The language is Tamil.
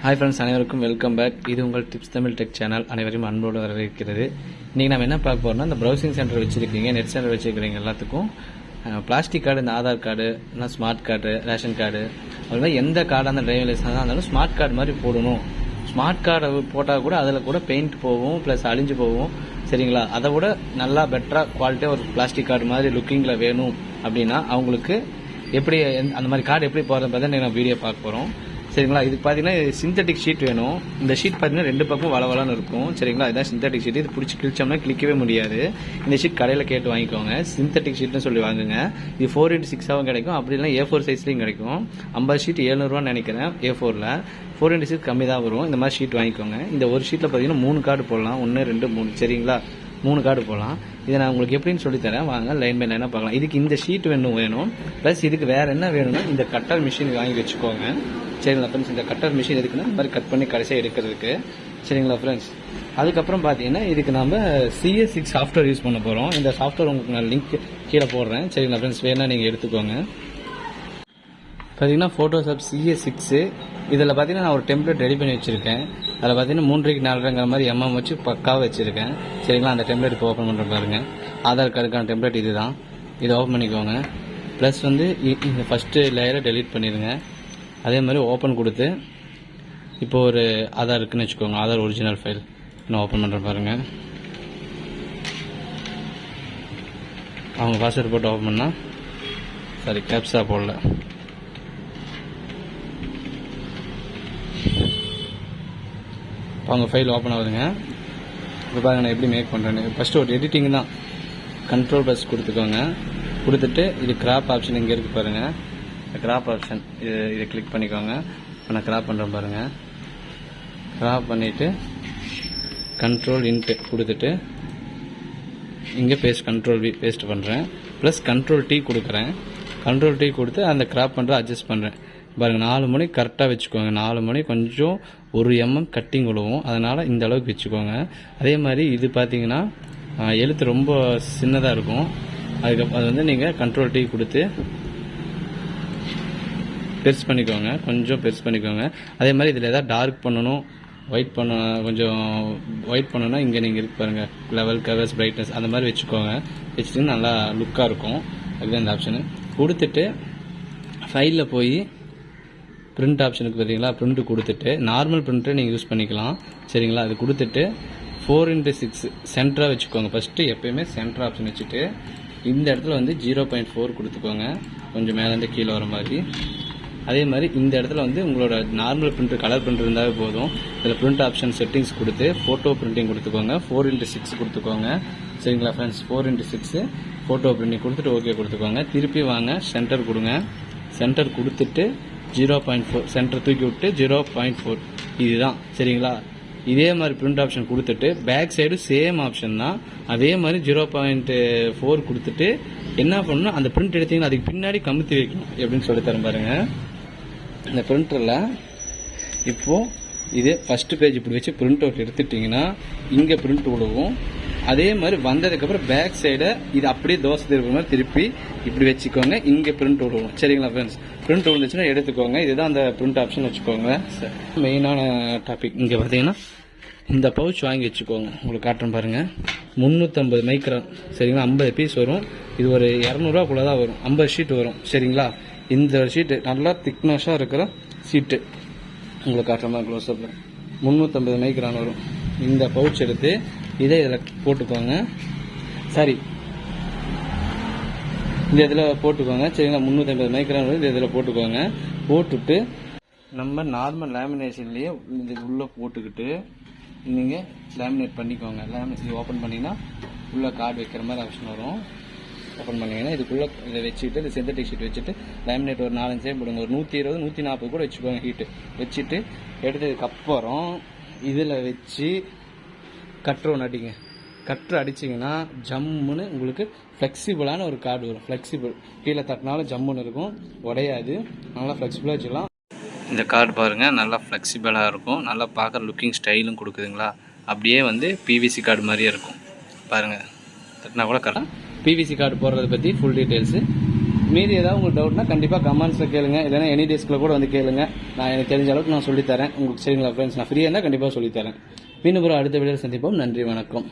Hi friends, அனைவருக்கும் வெல்கம் பேக். இது உங்கள் டிப்ஸ் தமிழ் டெக் சேனல். அனைவரையும் அன்போடு வரவேற்கிறது. இன்றைக்கி நம்ம என்ன பார்க்க போகிறோம்னா, இந்த ப்ரௌசிங் சென்டர் வச்சுருக்கீங்க, நெட் சென்டர் வச்சுருக்கிறீங்க எல்லாத்துக்கும் பிளாஸ்டிக் கார்டு, இந்த ஆதார் கார்டு, இல்லைனா ஸ்மார்ட் கார்டு, ரேஷன் கார்டு, அதுமாதிரி எந்த கார்டாக அந்த டிரைவிங் லைசன்ஸாக இருந்தாலும் ஸ்மார்ட் கார்டு மாதிரி போடணும். ஸ்மார்ட் கார்டை போட்டால் கூட அதில் கூட பெயிண்ட் போகும், ப்ளஸ் அழிஞ்சு போகும். சரிங்களா? அதை விட நல்லா பெட்டராக குவாலிட்டியாக ஒரு பிளாஸ்டிக் கார்டு மாதிரி லுக்கிங்கில் வேணும் அப்படின்னா அவங்களுக்கு எப்படி அந்த மாதிரி கார்டு எப்படி போகிறத பார்த்தா நான் வீடியோ பார்க்க போகிறோம். சரிங்களா? இதுக்கு பார்த்தீங்கன்னா சிந்தட்டிக் ஷீட் வேணும். இந்த ஷீட் பார்த்தீங்கன்னா ரெண்டு பக்கம் வளவலன்னு இருக்கும். சரிங்களா? இதுதான் சிந்தட்டிக் ஷீட். இது பிடிச்சி கிழிச்சோம்னா கிளிக்கவே முடியாது. இந்த ஷீட் கடையில் கேட்டு வாங்கிக்கோங்க. சிந்தட்டிக் ஷீட்னு சொல்லி வாங்குங்க. இது 4x6 கிடைக்கும். அப்படி இல்லைனா A4 சைஸ்லையும் கிடைக்கும். 50 ஷீட் 700 நினைக்கிறேன். A4ல் 4x6 கம்மி தான் வரும். இந்த மாதிரி ஷீட் வாங்கிக்கோங்க. இந்த ஒரு ஷீட்டில் பார்த்தீங்கன்னா 3 கார்டு போடலாம். 1 2 3. சரிங்களா? 3 கார்டு போடலாம். இதை நான் உங்களுக்கு எப்படின்னு சொல்லித்தரேன். வாங்க லைன் பை லைனாக பார்க்கலாம். இதுக்கு இந்த ஷீட் வேணும். ப்ளஸ் இதுக்கு வேறு என்ன வேணும்னா இந்த கட்டர் மிஷின் வாங்கி வச்சுக்கோங்க. சரிங்களா ஃப்ரெண்ட்ஸ்? இந்த கட்டர் மிஷின் எதுக்குன்னா இந்த மாதிரி கட் பண்ணி கடைசியாக எடுக்கிறதுக்கு. சரிங்களா ஃப்ரெண்ட்ஸ்? அதுக்கப்புறம் பார்த்தீங்கன்னா இதுக்கு நம்ம CS6 சாஃப்ட்வேர் யூஸ் பண்ண போகிறோம். இந்த சாஃப்ட்வேர் உங்களுக்கு நான் லிங்க் கீழே போடுறேன். சரிங்களா ஃப்ரெண்ட்ஸ்? வேணால் நீங்கள் எடுத்துக்கோங்க. பார்த்தீங்கன்னா ஃபோட்டோஷாப் CS6 இதில் பார்த்தீங்கன்னா நான் ஒரு டெம்ப்ளேட் ரெடி பண்ணி வச்சுருக்கேன். அதில் பார்த்தீங்கன்னா 3x 4ங்கிற மாதிரி வச்சு பக்காவாக வச்சுருக்கேன். சரிங்களா? அந்த டெம்ப்ளேட் இப்போ ஓப்பன் பண்ணுற பாருங்க. ஆதார் கார்டுக்கான டெம்ப்ளேட் இது தான். இதை ஓப்பன் பண்ணிக்கோங்க. ப்ளஸ் வந்து இந்த ஃபஸ்ட்டு லேயரை டெலீட் பண்ணிடுங்க. அதே மாதிரி ஓப்பன் கொடுத்து இப்போ ஒரு ஆதார் இருக்குன்னு வச்சுக்கோங்க. ஆதார் ஒரிஜினல் ஃபைல் நான் ஓப்பன் பண்ணுறேன் பாருங்கள். அவங்க பாஸ்வேர்ட் போட்டு ஓப்பன் பண்ணால் கேப்ஸா போடல. அவங்க ஃபைல் ஓப்பன் ஆகுதுங்க. இப்போ பாருங்க நான் எப்படி மேக் பண்ணுறேன்னு. ஃபஸ்ட்டு ஒரு எடிட்டிங் தான். கண்ட்ரோல் ப்ளஸ் கொடுத்துக்கோங்க. கொடுத்துட்டு இது கிராப் ஆப்ஷன் இங்கே இருக்குது பாருங்கள். கிராப் ஆப்ஷன் இதை கிளிக் பண்ணிக்கோங்க. இப்போ நான் கிராப் பண்ணுறேன் பாருங்கள். கிராப் பண்ணிவிட்டு கண்ட்ரோல் இன்ட்டு கொடுத்துட்டு இங்கே கண்ட்ரோல் V பேஸ்ட் பண்ணுறேன். ப்ளஸ் கண்ட்ரோல் T கொடுக்குறேன். கண்ட்ரோல் T கொடுத்து அந்த கிராப் பண்ணுற அட்ஜஸ்ட் பண்ணுறேன் பாருங்கள். 4 மணி கரெக்டாக வச்சுக்கோங்க. 4 மணி கொஞ்சம் 1 mm கட்டிங் விழுவும். அதனால் இந்த அளவுக்கு வச்சுக்கோங்க. அதே மாதிரி இது பார்த்தீங்கன்னா எழுத்து ரொம்ப சின்னதாக இருக்கும். அதுக்கப்புறம் அது வந்து நீங்கள் கண்ட்ரோல் T கொடுத்து பெருசு பண்ணிக்கோங்க. கொஞ்சம் பெருசு பண்ணிக்கோங்க. அதே மாதிரி இதில் எதாவது டார்க் பண்ணணும், ஒயிட் கொஞ்சம் ஒயிட் பண்ணணும்னா இங்கே நீங்கள் இருக்கு பாருங்கள். லெவல், கலர்ஸ், பிரைட்னஸ் அந்த மாதிரி வச்சுக்கோங்க. வச்சுட்டு நல்லா லுக்காக இருக்கும். அதுதான் இந்த ஆப்ஷனு. கொடுத்துட்டு ஃபைலில் போய் பிரிண்ட் ஆப்ஷனுக்கு பார்த்தீங்களா? பிரிண்ட்டு கொடுத்துட்டு நார்மல் பிரிண்ட்டை நீங்கள் யூஸ் பண்ணிக்கலாம். சரிங்களா? அது கொடுத்துட்டு 4x6 சென்டராக வச்சுக்கோங்க. ஃபஸ்ட்டு எப்போயுமே சென்டர் ஆப்ஷன் வச்சுட்டு இந்த இடத்துல வந்து 0.4 கொடுத்துக்கோங்க. கொஞ்சம் மேலேருந்து கீழே வர மாதிரி. அதே மாதிரி இந்த இடத்துல வந்து உங்களோட நார்மல் பிரிண்டர், கலர் பிரிண்டர் இருந்தாவே போதும். இதில் பிரிண்ட் ஆப்ஷன் செட்டிங்ஸ் கொடுத்து ஃபோட்டோ பிரிண்டிங் கொடுத்துக்கோங்க. 4x6 கொடுத்துக்கோங்க. சரிங்களா ஃப்ரெண்ட்ஸ்? 4x6 ஃபோட்டோ பிரிண்டிங் கொடுத்துட்டு ஓகே கொடுத்துக்கோங்க. திருப்பி வாங்க, சென்டர் கொடுங்க. சென்டர் கொடுத்துட்டு 0.4 சென்டர் தூக்கி விட்டு 0.4 இதுதான். சரிங்களா? இதே மாதிரி பிரிண்ட் ஆப்ஷன் கொடுத்துட்டு பேக் சைடு சேம் ஆப்ஷன் தான். அதே மாதிரி 0.4 கொடுத்துட்டு என்ன பண்ணணும், அந்த பிரிண்ட் எடுத்தீங்கன்னா அதுக்கு பின்னாடி கமுத்தி வைக்கணும். எப்படின்னு சொல்லித்தரேன் பாருங்க. இந்த பிரிண்டரில் இப்போது இது ஃபஸ்ட்டு பேஜ் இப்படி வச்சு பிரிண்ட் அவுட் எடுத்துட்டிங்கன்னா இங்கே பிரிண்ட் விடுவோம். அதே மாதிரி வந்ததுக்கப்புறம் பேக் சைடை இது அப்படியே தோசை திருப்பி மாதிரி திருப்பி இப்படி வச்சுக்கோங்க. இங்கே பிரிண்ட் விடுவோம். சரிங்களா ஃப்ரெண்ட்ஸ்? பிரிண்ட் விழுந்துச்சுன்னா எடுத்துக்கோங்க. இதுதான் அந்த பிரிண்ட் ஆப்ஷன் வச்சுக்கோங்க. மெயினான டாபிக் இங்கே பார்த்தீங்கன்னா இந்த பவுச் வாங்கி வச்சுக்கோங்க. உங்களுக்கு காட்டுறேன் பாருங்கள். 350 மைக்ரான். சரிங்களா? 50 பீஸ் வரும். இது ஒரு 200 தான் வரும். 50 ஷீட் வரும். சரிங்களா? இந்த ஷீட்டு நல்லா திக்னஸாக இருக்கிற ஷீட்டு உங்களுக்கு காட்டுற மாதிரி க்ளோஸ்அப்பில் 350 மைக்ரான் வரும். இந்த பவுச் எடுத்து இதை இதில் போட்டுக்கோங்க. சரி, இந்த இதில் போட்டுக்கோங்க. சரிங்களா? 350 மைக்ரான் வரும். இதில் போட்டுக்கோங்க. போட்டுட்டு நம்ம நார்மல் லேமினேஷன்லேயே இது உள்ளே போட்டுக்கிட்டு நீங்கள் லேமினேட் பண்ணிக்கோங்க. இது ஓப்பன் பண்ணிங்கன்னா உள்ளே கார்டு வைக்கிற மாதிரி ஆப்ஷன் வரும். ஓப்பன் பண்ணிங்கன்னா இதுக்குள்ளே இதை வச்சுட்டு இந்த சிந்தட்டிக் ஷீட் வச்சுட்டு லேமினேட் ஒரு 4-5 டைம் போடுங்க. ஒரு 120 140 கூட வச்சுக்கோங்க ஹீட்டு. வச்சுட்டு எடுத்ததுக்கப்புறம் இதில் வச்சு கட்ரு ஒன்று அடிங்க. கட்ரு அடிச்சிங்கன்னா ஜம்முன்னு உங்களுக்கு ஃப்ளெக்சிபிளான ஒரு கார்டு வரும். ஃப்ளெக்சிபிள், கீழே தட்டினாலும் ஜம்முன்னு இருக்கும், உடையாது. நல்லா ஃப்ளெக்சிபிளாக வச்சுக்கலாம். இந்த கார்டு பாருங்கள், நல்லா ஃப்ளெக்சிபிளாக இருக்கும். நல்லா பார்க்குற லுக்கிங் ஸ்டைலும் கொடுக்குதுங்களா? அப்படியே வந்து PVC கார்டு மாதிரியே இருக்கும் பாருங்கள். தட்டினா கூட கரெக்டாக PVC கார்டு போடுறத பற்றி ஃபுல் டீட்டெயில்ஸு மீதி ஏதாவது உங்களுக்கு டவுட்னா கண்டிப்பாக கமெண்ட்ஸில் கேளுங்க, இல்லைன்னா எனி டேஸ்க்கில் கூட வந்து கேளுங்க. நான் எனக்கு தெரிஞ்ச அளவுக்கு நான் சொல்லித்தரேன் உங்களுக்கு. சரிங்களா ஃப்ரெண்ட்ஸ், நான் ஃப்ரீயாக இருந்தால் கண்டிப்பாக சொல்லித்தரேன். மீண்டும் ஒரு அடுத்த வீடியோவில் சந்திப்போம். நன்றி, வணக்கம்.